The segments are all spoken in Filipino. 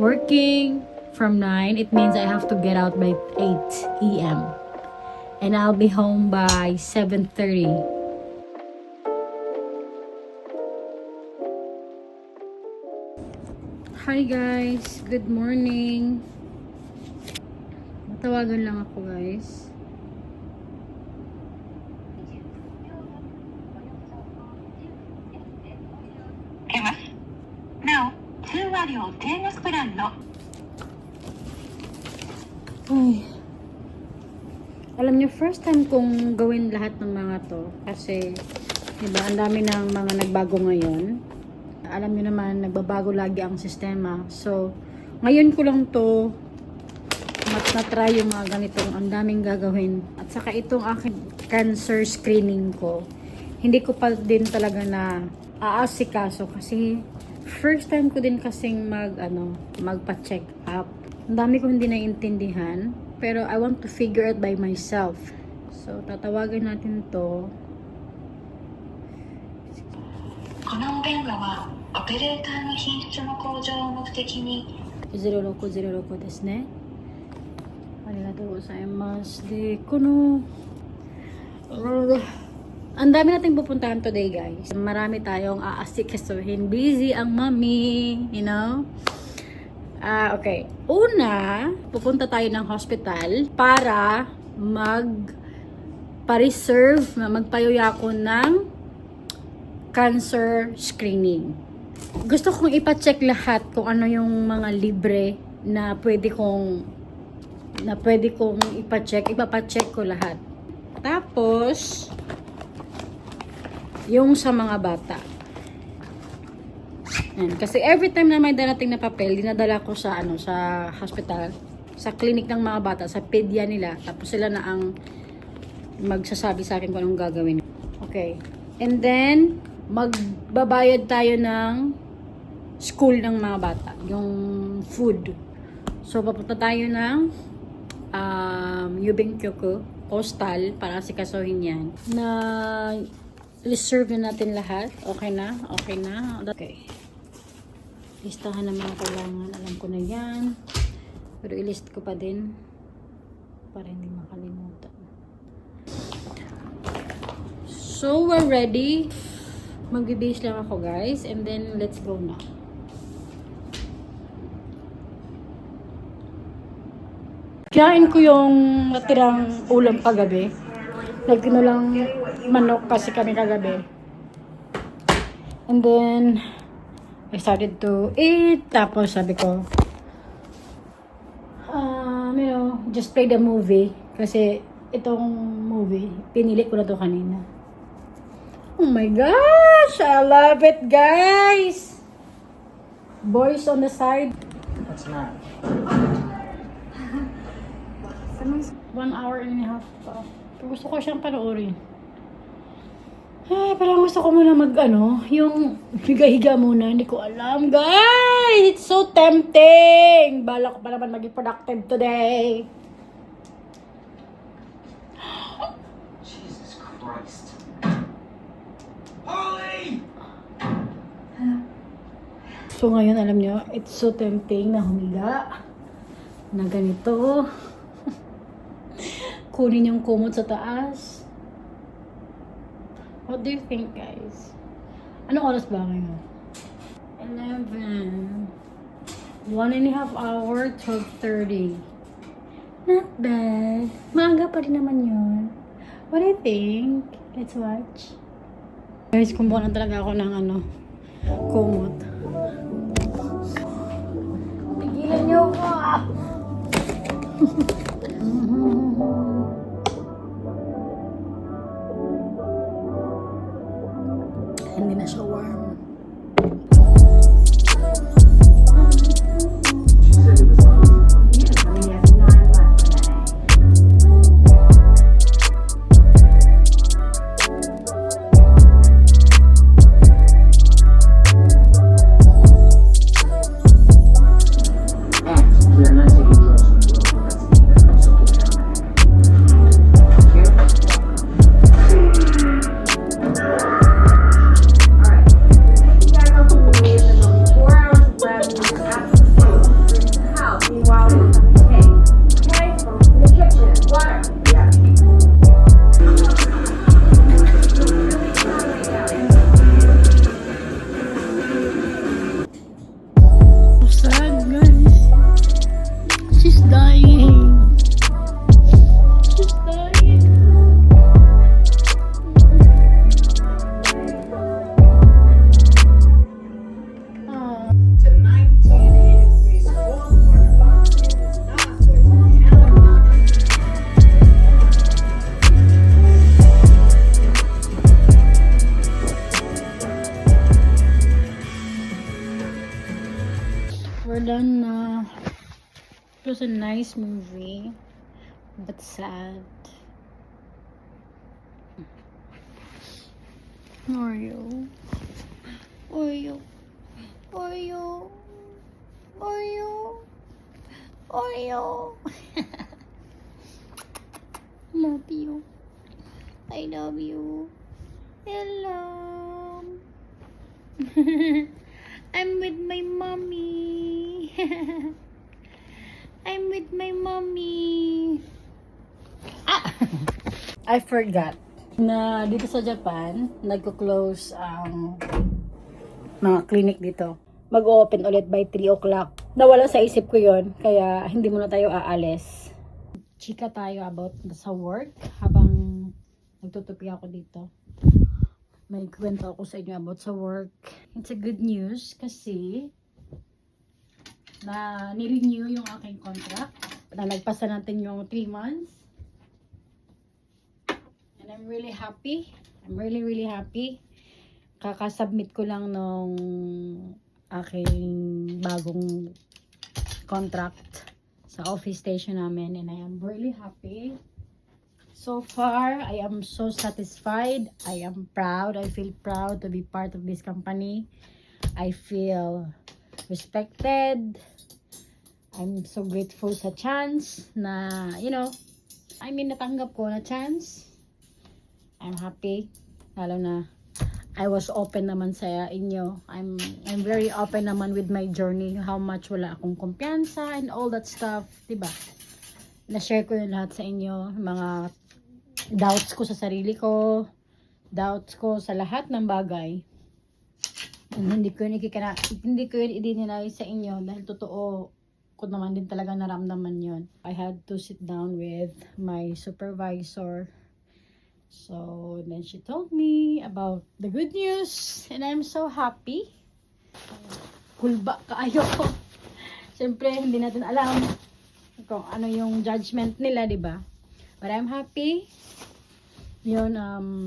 Working from 9, it means I have to get out by 8 a.m. And I'll be home by 7:30. Hi guys, good morning. Matawagan lang ako guys. Ay. Alam niyo, first time kong gawin lahat ng mga to kasi diba, ang dami ng mga nagbago ngayon. Alam niyo naman, nagbabago lagi ang sistema. So, ngayon ko lang to na-try yung mga ganitong ang daming gagawin. At saka itong aking cancer screening ko, hindi ko pa din talaga na aasikaso kasi first time ko din kasing magpa-check up. Ang dami ko hindi naiintindihan, pero I want to figure it by myself. So, tatawagan natin to. このお電話はオペレーターの品質の向上を目的に0606ですね。ありがとうございます。で、このang dami nating pupuntahan today, guys. Marami tayong aasikasuhin. Busy ang mommy, you know? Okay. Una, pupunta tayo ng hospital para magpa-reserve, magpayuyako ng cancer screening. Gusto kong ipa-check lahat kung ano yung mga libre na pwede kong ipa-check. Ipapa-check ko lahat. Tapos, yung sa mga bata. Yan. Kasi every time na may darating na papel, dinadala ko sa sa hospital, sa clinic ng mga bata, sa pedya nila. Tapos sila na ang magsasabi sa akin kung anong gagawin. Okay. And then, magbabayad tayo ng school ng mga bata. Yung food. So, papunta tayo ng Yubing Kyoku Coastal para sikasuhin yan. Na reserve na natin lahat. Okay na? Okay na? Okay. Listahan ng mga kailangan. Alam ko na yan. Pero ilist ko pa din para hindi makalimutan. So, we're ready. Mag-base lang ako, guys. And then, let's go na. Kinain ko yung natirang ulam kagabi. Nagtino lang manok kasi kami kagabi. And then, I started to eat. Tapos sabi ko, just play the movie. Kasi itong movie, pinili ko na to kanina. Oh my gosh! I love it, guys! Boys on the side. What's not? 1 hour and a half pa. Gusto ko siyang panoorin. Ay, parang gusto ko muna yung higa-higa muna. Hindi ko alam, guys! It's so tempting! Bala ko pa naman maging productive today. Jesus Christ. Holy! So, ngayon, alam nyo, it's so tempting na humiga. Na ganito. Kunin yung kumot sa taas. What do you think, guys? Anong oras ba ngayon? 11. 1.5 hour, 12:30. Not bad. Maaga pa rin naman yun. What do you think? Let's watch. Guys, kumuha na talaga ako ng kumot. Tigilan niyo ako! Hindi na siya warm. We are not taking drugs. It was a nice movie, but sad. Oreo. Oreo. Oreo. Oreo. Oreo. Love you. I love you. Hello. I'm with my mommy. I'm with my mommy. Ah! I forgot na dito sa Japan, nagko-close ang mga clinic dito. Mag-open ulit by 3 o'clock. Nawala sa isip ko yon, kaya hindi muna tayo aalis. Chika tayo about sa work habang nagtutupi ako dito. May kwento ako sa inyo about sa work. It's a good news kasi na ni-renew yung aking contract. Nalagpasan natin yung 3 months. And I'm really happy. I'm really happy. Kakasubmit ko lang nung aking bagong contract sa office station namin. And I am really happy. So far, I am so satisfied. I am proud. I feel proud to be part of this company. I feel respected. I'm so grateful sa chance na, natanggap ko na chance. I'm happy. Lalo na, I was open naman sa inyo. I'm very open naman with my journey. How much wala akong kumpiyansa and all that stuff. Diba? Na-share ko yung lahat sa inyo. Mga doubts ko sa sarili ko. Doubts ko sa lahat ng bagay. And hindi ko yun i-deny sa inyo dahil totoo ko naman din talaga naramdaman yun. I had to sit down with my supervisor. So, then she told me about the good news and I'm so happy. Kulba kaayo ko. Siyempre, hindi natin alam kung ano yung judgment nila, di ba? But I'm happy. Yun,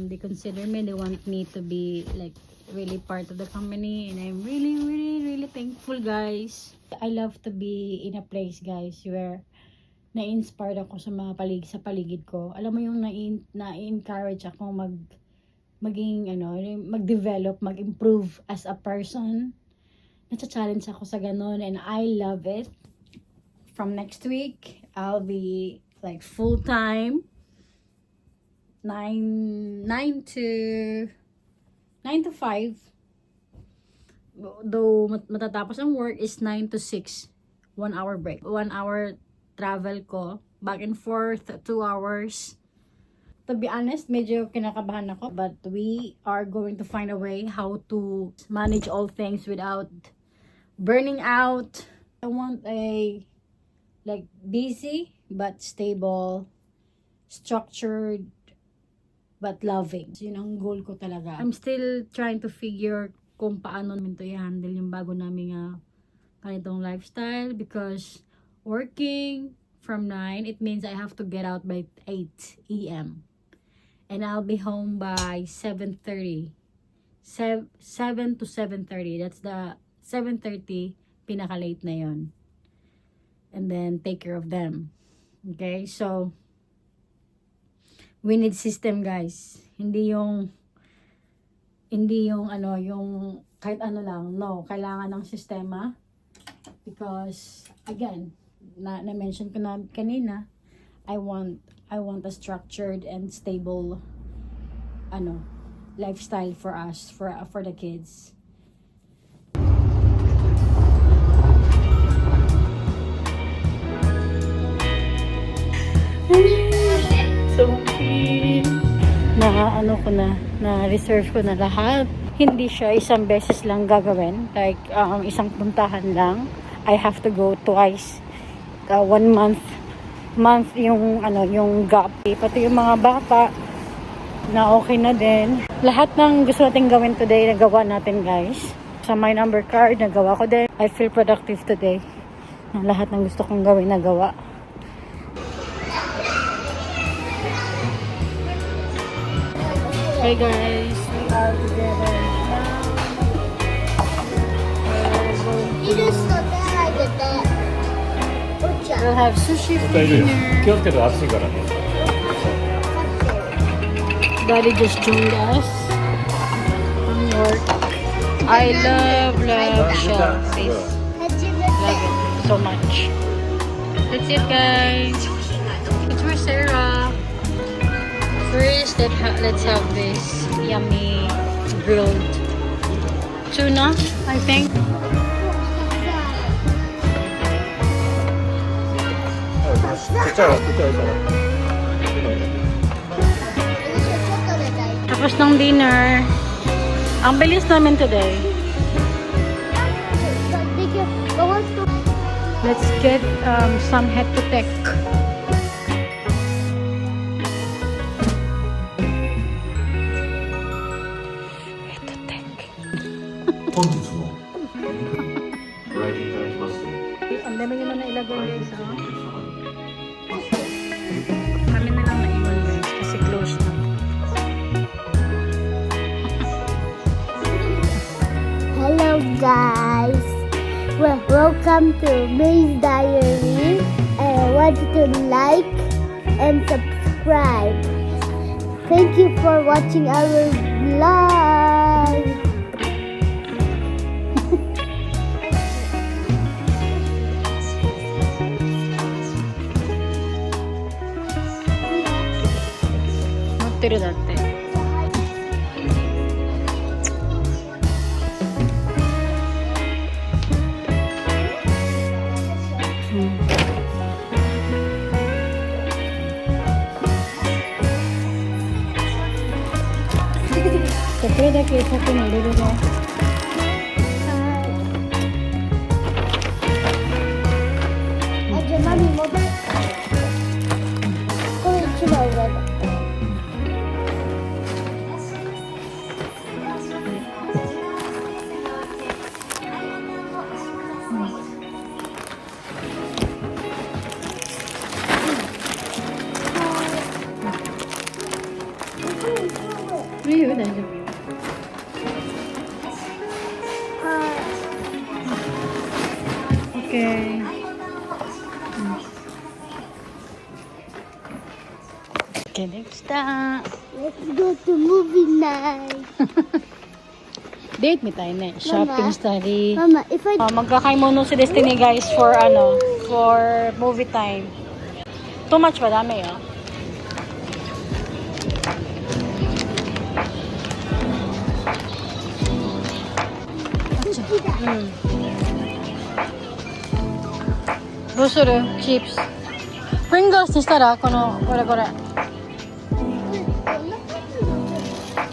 they consider me, they want me to be like really part of the company and I'm really thankful, guys. I love to be in a place, guys, where na-inspired ako sa mga paligid ko. Alam mo yung na-encourage ako mag-develop, mag-improve as a person. Nasa-challenge ako sa ganun and I love it. From next week, I'll be like full-time. 9 to 5. Though matatapos ang work is 9 to 6. 1 hour break. 1 hour travel ko. Back and forth, 2 hours. To be honest, medyo kinakabahan ako. But we are going to find a way how to manage all things without burning out. I want a busy but stable, structured, but loving. Yun ang goal ko talaga. I'm still trying to figure kung paano namin to i-handle yung bago namin ganitong lifestyle because working from 9, it means I have to get out by 8 a.m. And I'll be home by 7:30. 7 to 7:30. That's the 7:30, pinaka-late na yon. And then take care of them. Okay? So, we need system, guys. Hindi yung kahit ano lang. No, kailangan ng sistema. Because, again, na-mention ko na kanina, I want a structured and stable lifestyle for us, for the kids. So cute. Na-reserve ko na lahat. Hindi siya isang beses lang gagawin. Like, isang puntahan lang. I have to go twice. 1 month yung gap. Pati yung mga bata na okay na din. Lahat ng gusto natin gawin today, nagawa natin, guys. Sa my number card, nagawa ko din. I feel productive today. Lahat ng gusto kong gawin, nagawa. Hey guys, we are together now. You just thought that I did that. We'll have sushi for 大丈夫よ dinner. 気をつけて暑いからね Daddy just joined us from work. I love shellfish. Love it so much. That's it, guys. It's for Sarah. First, let's have this yummy grilled tuna, I think. ちっちゃいわちっちゃいから Tapos ng dinner. Ang bilis namin today. Let's get some head to tech. Head to tech. 本日もご来店いただきまして Ang dami nyo na ilagay guys, oh. Kami na lang naiwan guys kasi close na. Hello guys, well, welcome to May's Diary. I want you to like and subscribe. Thank you for watching our vlog. Mattiru datte. So, これだけ先に入れるね。あ、じゃあマミもこれ一番上だ。いいよ、大丈夫よ。Okay. Okay, next time. Let's go to movie night. Date me tayo na. Shopping study. Mama, if I Magkakaimono si Destiny guys for movie time. Too much ba? Dami oh. Doうする? Chips. Pringles にしたらこれ。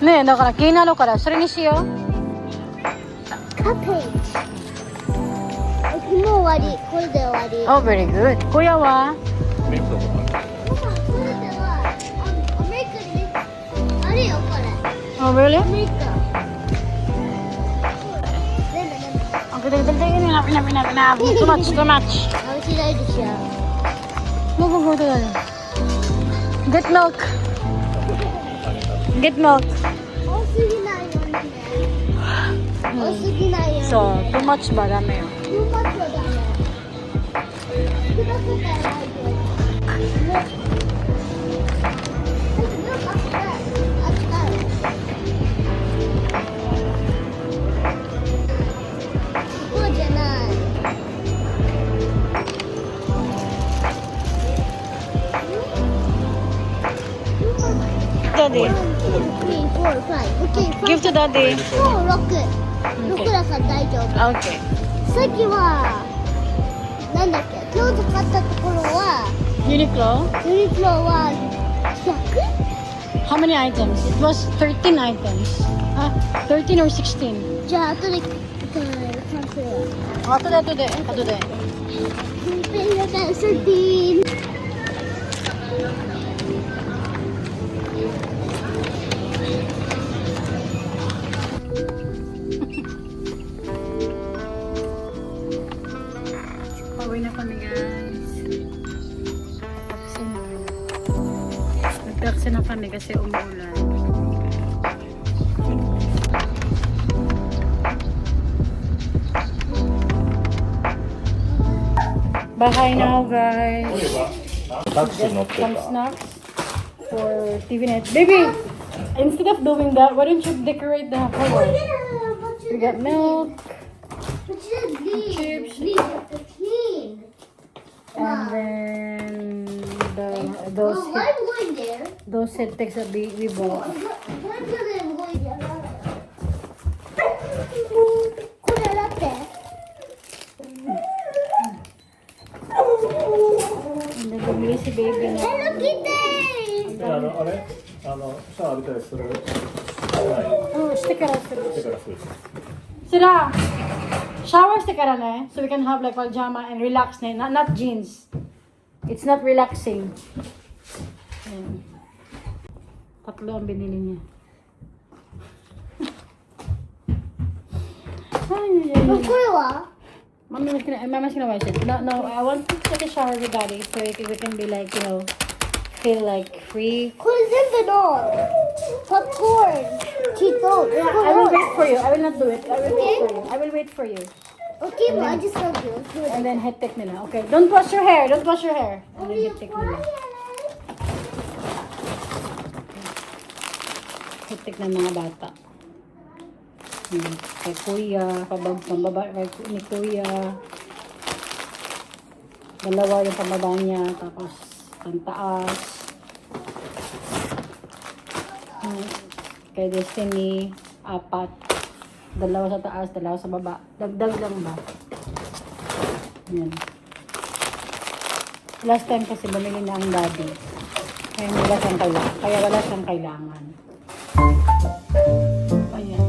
ねえ、だから気になるからそれにしよう。カページ。もう終わり。これで終わり。 Oh, very good. Kuya wa? メイクとかママ、これではアメリカにあれよこれ。 Oh, really? アメリカ。Too much. How should I do show? Go. Get milk. Get milk. 多すぎないよね。多すぎないよね。 So, too much ba? Dami oh. Too much はダメ。少なくてないよ。こうじゃない。Daddy. 1, 2, 3, 4, 5. Okay, Give to daddy. 4, 6. 6だから大丈夫。 Okay. さっきは、なんだっけ、今日使ったところは、Uniqlo? ユニクロは How many items? It was 13 items. 13 or 16? 100? じゃあ、後で、完成。後で。ペンが13。Pauwi na kami guys. Nag-taxi na kami kasi umuulan. Bahay now, guys. タクシー乗ってる Some か snacks for TV night. Baby, instead of doing that, why don't you decorate the floor? We got milk, But she said leave. Chips. Leave. You have to clean. and then Well, those why am I going there? those headpicks that we bought. Why am I going there? これだって。 And then bumili si baby na. Hello Kitty! あれシャワー浴びたりするない Oh, sticker out. だからする Sira, shower sticker na so we can have like pajama and relax na, not jeans. It's not relaxing. Ayan. Tatlo ang binili niya. Ay, ay, ay. これは Mama's gonna wash it. No, I want to take a shower with daddy so we can be like, you know, feel like free. これ全部のポップコーン、Cheetos. Yeah, I will wait for you. I will not do it. I will wait for you. Okay, but I just love you. Do it. And then head pick nila. Okay, don't wash your hair. Don't wash your hair. And then head pick nila. Head pick ng mga bata. Kay kuya, pambaba ni kuya. Dalawa yung pambaba niya, tapos ang taas. Kay Destiny, 4. Dalawa sa taas, dalawa sa baba. Dagdag lang ba? Yan. Last time kasi bumili na ang daddy. Kaya wala siyang kailangan. Ayan.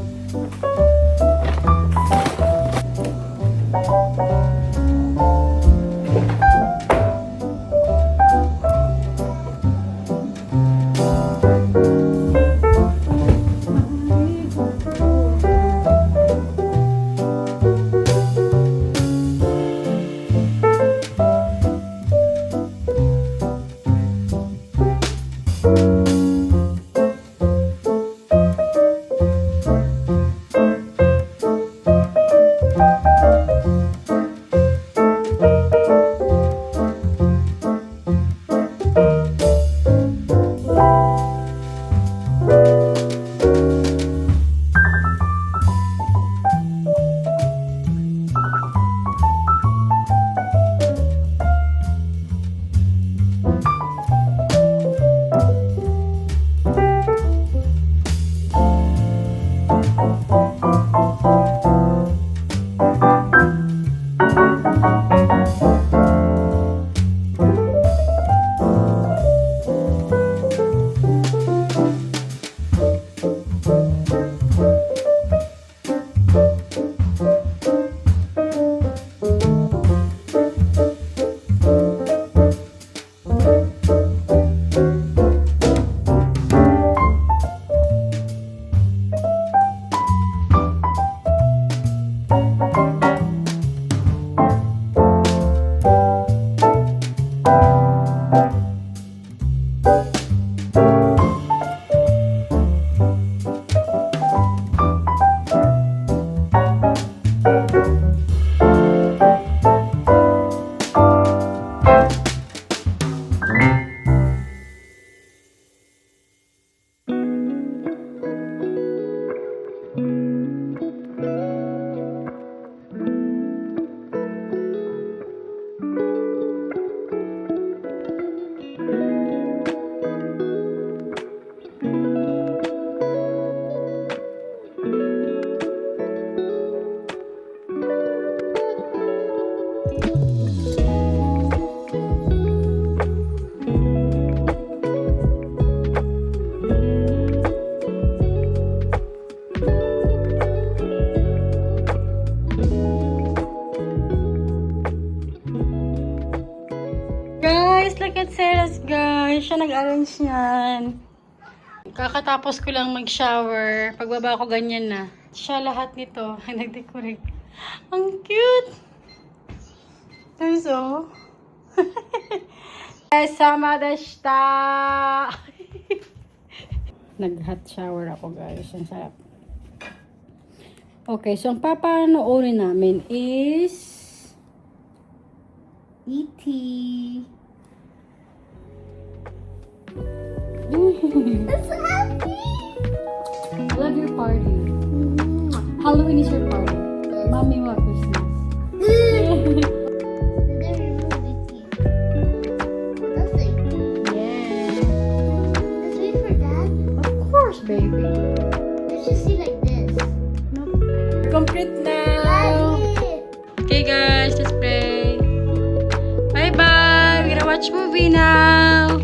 Guys, look at Sarah's guys. Siya nag-arrange niyan. Kakatapos ko lang mag-shower. Pagbaba ko ganyan na. Siya lahat nito. Nag-decorate. Ang cute! Guys, oh. Sama deshita! Nag-hot shower ako, guys. Ang sarap. Okay, so ang papanoorin namin is E.T. I'm so happy. I love your party. Halloween is your party. Mommy mo Christmas. Yeah. Let's wait for Dad. Of course, baby. Let's just see like this. Complete now. Daddy. Okay guys, let's pray. Bye bye. We're gonna watch movie now.